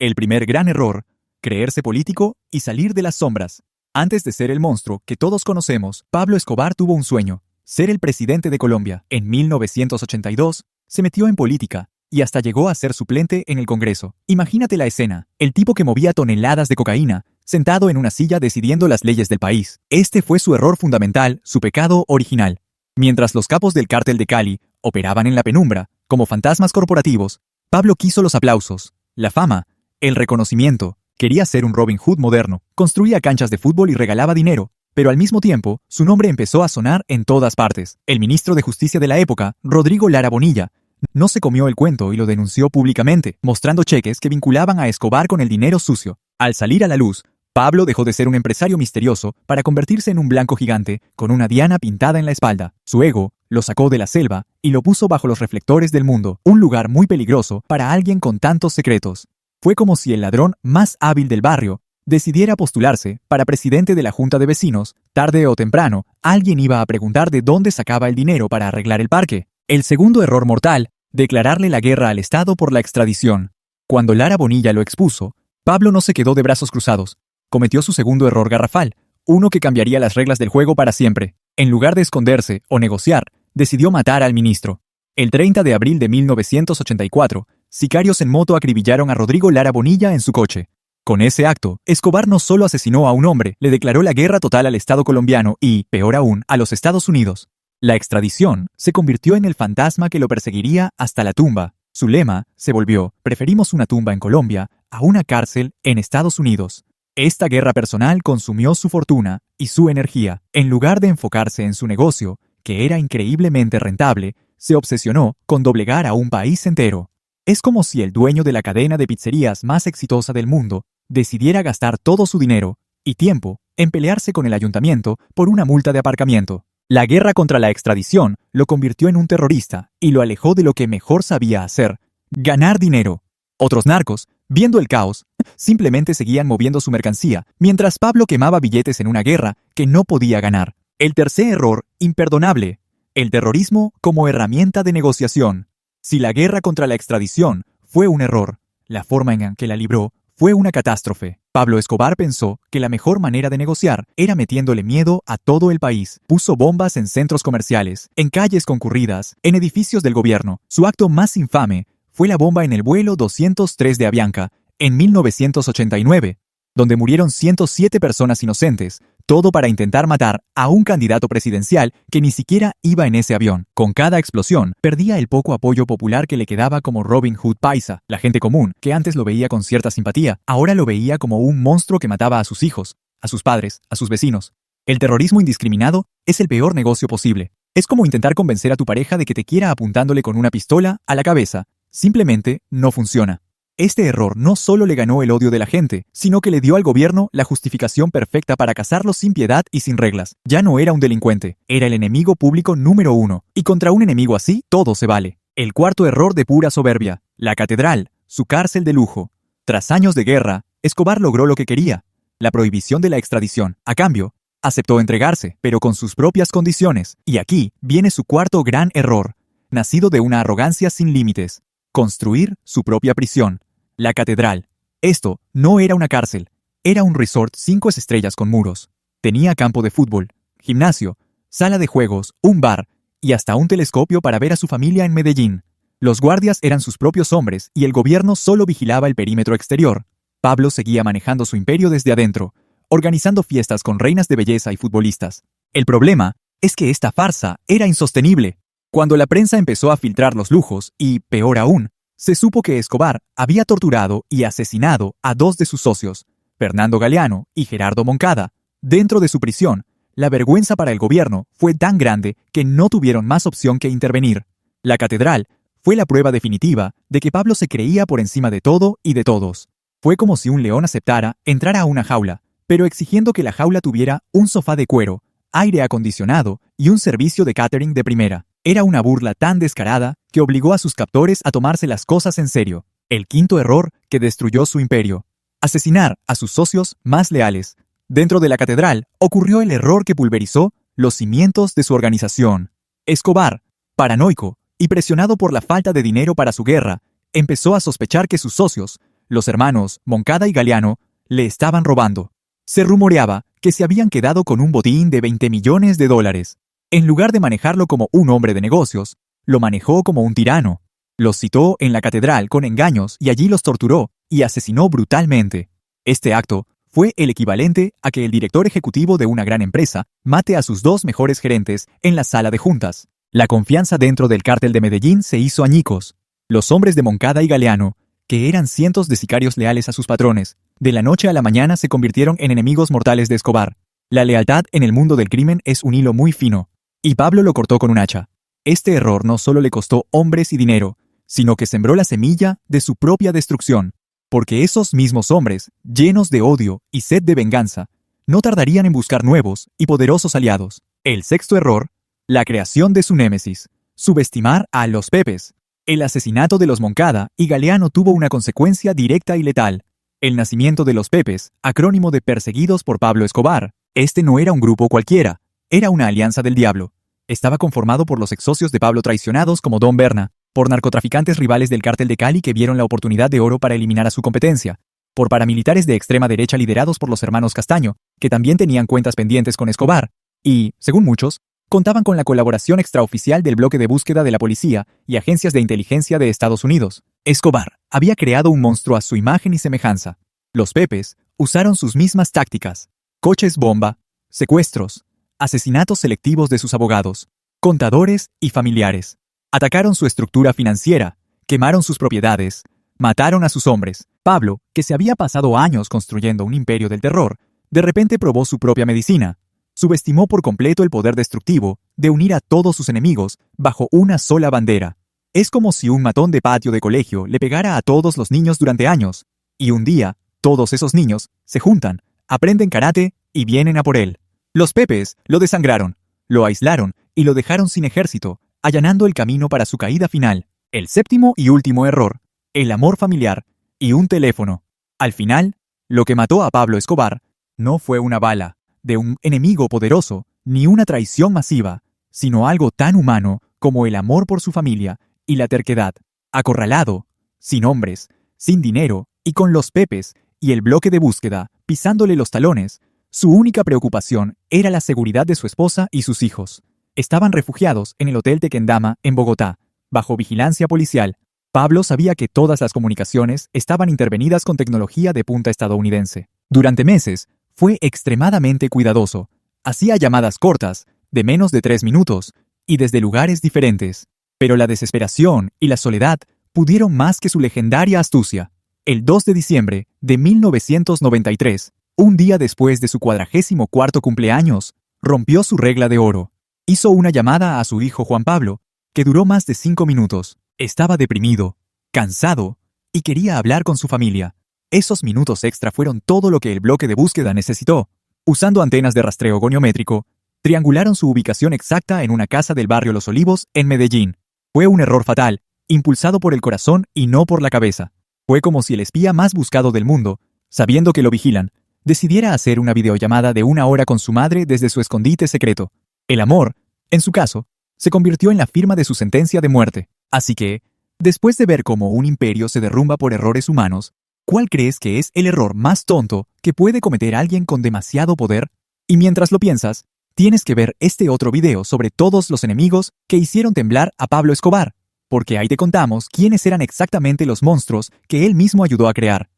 El primer gran error: creerse político y salir de las sombras. Antes de ser el monstruo que todos conocemos, Pablo Escobar tuvo un sueño: ser el presidente de Colombia. En 1982, se metió en política y hasta llegó a ser suplente en el Congreso. Imagínate la escena: el tipo que movía toneladas de cocaína, sentado en una silla decidiendo las leyes del país. Este fue su error fundamental, su pecado original. Mientras los capos del cártel de Cali operaban en la penumbra, como fantasmas corporativos, Pablo quiso los aplausos, la fama, el reconocimiento. Quería ser un Robin Hood moderno, construía canchas de fútbol y regalaba dinero, pero al mismo tiempo, su nombre empezó a sonar en todas partes. El ministro de Justicia de la época, Rodrigo Lara Bonilla, no se comió el cuento y lo denunció públicamente, mostrando cheques que vinculaban a Escobar con el dinero sucio. Al salir a la luz, Pablo dejó de ser un empresario misterioso para convertirse en un blanco gigante con una diana pintada en la espalda. Su ego lo sacó de la selva y lo puso bajo los reflectores del mundo, un lugar muy peligroso para alguien con tantos secretos. Fue como si el ladrón más hábil del barrio decidiera postularse para presidente de la junta de vecinos. Tarde o temprano, alguien iba a preguntar de dónde sacaba el dinero para arreglar el parque. El segundo error mortal: declararle la guerra al Estado por la extradición. Cuando Lara Bonilla lo expuso, Pablo no se quedó de brazos cruzados. Cometió su segundo error garrafal, uno que cambiaría las reglas del juego para siempre. En lugar de esconderse o negociar, decidió matar al ministro. El 30 de abril de 1984, sicarios en moto acribillaron a Rodrigo Lara Bonilla en su coche. Con ese acto, Escobar no solo asesinó a un hombre, le declaró la guerra total al Estado colombiano y, peor aún, a los Estados Unidos. La extradición se convirtió en el fantasma que lo perseguiría hasta la tumba. Su lema se volvió: preferimos una tumba en Colombia a una cárcel en Estados Unidos. Esta guerra personal consumió su fortuna y su energía. En lugar de enfocarse en su negocio, que era increíblemente rentable, se obsesionó con doblegar a un país entero. Es como si el dueño de la cadena de pizzerías más exitosa del mundo decidiera gastar todo su dinero y tiempo en pelearse con el ayuntamiento por una multa de aparcamiento. La guerra contra la extradición lo convirtió en un terrorista y lo alejó de lo que mejor sabía hacer: ganar dinero. Otros narcos, viendo el caos, simplemente seguían moviendo su mercancía, mientras Pablo quemaba billetes en una guerra que no podía ganar. El tercer error, imperdonable: el terrorismo como herramienta de negociación. Si la guerra contra la extradición fue un error, la forma en que la libró fue una catástrofe. Pablo Escobar pensó que la mejor manera de negociar era metiéndole miedo a todo el país. Puso bombas en centros comerciales, en calles concurridas, en edificios del gobierno. Su acto más infame fue la bomba en el vuelo 203 de Avianca, en 1989, donde murieron 107 personas inocentes, todo para intentar matar a un candidato presidencial que ni siquiera iba en ese avión. Con cada explosión, perdía el poco apoyo popular que le quedaba como Robin Hood paisa. La gente común, que antes lo veía con cierta simpatía, ahora lo veía como un monstruo que mataba a sus hijos, a sus padres, a sus vecinos. El terrorismo indiscriminado es el peor negocio posible. Es como intentar convencer a tu pareja de que te quiera apuntándole con una pistola a la cabeza. Simplemente no funciona. Este error no solo le ganó el odio de la gente, sino que le dio al gobierno la justificación perfecta para cazarlo sin piedad y sin reglas. Ya no era un delincuente, era el enemigo público número uno, y contra un enemigo así, todo se vale. El cuarto error de pura soberbia: la catedral, su cárcel de lujo. Tras años de guerra, Escobar logró lo que quería: la prohibición de la extradición. A cambio, aceptó entregarse, pero con sus propias condiciones. Y aquí viene su cuarto gran error, nacido de una arrogancia sin límites: construir su propia prisión. La catedral. Esto no era una cárcel, era un resort 5 estrellas con muros. Tenía campo de fútbol, gimnasio, sala de juegos, un bar y hasta un telescopio para ver a su familia en Medellín. Los guardias eran sus propios hombres y el gobierno solo vigilaba el perímetro exterior. Pablo seguía manejando su imperio desde adentro, organizando fiestas con reinas de belleza y futbolistas. El problema es que esta farsa era insostenible. Cuando la prensa empezó a filtrar los lujos y, peor aún, se supo que Escobar había torturado y asesinado a 2 de sus socios, Fernando Galeano y Gerardo Moncada, dentro de su prisión, la vergüenza para el gobierno fue tan grande que no tuvieron más opción que intervenir. La catedral fue la prueba definitiva de que Pablo se creía por encima de todo y de todos. Fue como si un león aceptara entrar a una jaula, pero exigiendo que la jaula tuviera un sofá de cuero, aire acondicionado y un servicio de catering de primera. Era una burla tan descarada que obligó a sus captores a tomarse las cosas en serio. El quinto error que destruyó su imperio: asesinar a sus socios más leales. Dentro de la catedral ocurrió el error que pulverizó los cimientos de su organización. Escobar, paranoico y presionado por la falta de dinero para su guerra, empezó a sospechar que sus socios Los hermanos Moncada y Galeano le estaban robando. Se rumoreaba que se habían quedado con un botín de $20 millones. En lugar de manejarlo como un hombre de negocios, lo manejó como un tirano. Los citó en la catedral con engaños y allí los torturó y asesinó brutalmente. Este acto fue el equivalente a que el director ejecutivo de una gran empresa mate a sus 2 mejores gerentes en la sala de juntas. La confianza dentro del cártel de Medellín se hizo añicos. Los hombres de Moncada y Galeano, que eran cientos de sicarios leales a sus patrones, de la noche a la mañana se convirtieron en enemigos mortales de Escobar. La lealtad en el mundo del crimen es un hilo muy fino, y Pablo lo cortó con un hacha. Este error no solo le costó hombres y dinero, sino que sembró la semilla de su propia destrucción, porque esos mismos hombres, llenos de odio y sed de venganza, no tardarían en buscar nuevos y poderosos aliados. El sexto error, la creación de su némesis, subestimar a los Pepes. El asesinato de los Moncada y Galeano tuvo una consecuencia directa y letal. El nacimiento de los Pepes, acrónimo de Perseguidos por Pablo Escobar. Este no era un grupo cualquiera, era una alianza del diablo. Estaba conformado por los ex-socios de Pablo traicionados como Don Berna, por narcotraficantes rivales del cártel de Cali que vieron la oportunidad de oro para eliminar a su competencia, por paramilitares de extrema derecha liderados por los hermanos Castaño, que también tenían cuentas pendientes con Escobar, y, según muchos, contaban con la colaboración extraoficial del bloque de búsqueda de la policía y agencias de inteligencia de Estados Unidos. Escobar había creado un monstruo a su imagen y semejanza. Los Pepes usaron sus mismas tácticas: coches bomba, secuestros, asesinatos selectivos de sus abogados, contadores y familiares. Atacaron su estructura financiera, quemaron sus propiedades, mataron a sus hombres. Pablo, que se había pasado años construyendo un imperio del terror, de repente probó su propia medicina. Subestimó por completo el poder destructivo de unir a todos sus enemigos bajo una sola bandera. Es como si un matón de patio de colegio le pegara a todos los niños durante años, y un día, todos esos niños se juntan, aprenden karate y vienen a por él. Los Pepes lo desangraron, lo aislaron y lo dejaron sin ejército, allanando el camino para su caída final. El séptimo y último error, el amor familiar y un teléfono. Al final, lo que mató a Pablo Escobar no fue una bala de un enemigo poderoso, ni una traición masiva, sino algo tan humano como el amor por su familia y la terquedad. Acorralado, sin hombres, sin dinero y con los Pepes y el bloque de búsqueda pisándole los talones, su única preocupación era la seguridad de su esposa y sus hijos. Estaban refugiados en el Hotel Tequendama en Bogotá, bajo vigilancia policial. Pablo sabía que todas las comunicaciones estaban intervenidas con tecnología de punta estadounidense. Durante meses, fue extremadamente cuidadoso. Hacía llamadas cortas, de menos de 3 minutos, y desde lugares diferentes. Pero la desesperación y la soledad pudieron más que su legendaria astucia. El 2 de diciembre de 1993, un día después de su 44º cumpleaños, rompió su regla de oro. Hizo una llamada a su hijo Juan Pablo, que duró más de 5 minutos. Estaba deprimido, cansado, y quería hablar con su familia. Esos minutos extra fueron todo lo que el bloque de búsqueda necesitó. Usando antenas de rastreo goniométrico, triangularon su ubicación exacta en una casa del barrio Los Olivos, en Medellín. Fue un error fatal, impulsado por el corazón y no por la cabeza. Fue como si el espía más buscado del mundo, sabiendo que lo vigilan, decidiera hacer una videollamada de 1 hora con su madre desde su escondite secreto. El amor, en su caso, se convirtió en la firma de su sentencia de muerte. Así que, después de ver cómo un imperio se derrumba por errores humanos, ¿cuál crees que es el error más tonto que puede cometer alguien con demasiado poder? Y mientras lo piensas, tienes que ver este otro video sobre todos los enemigos que hicieron temblar a Pablo Escobar, porque ahí te contamos quiénes eran exactamente los monstruos que él mismo ayudó a crear.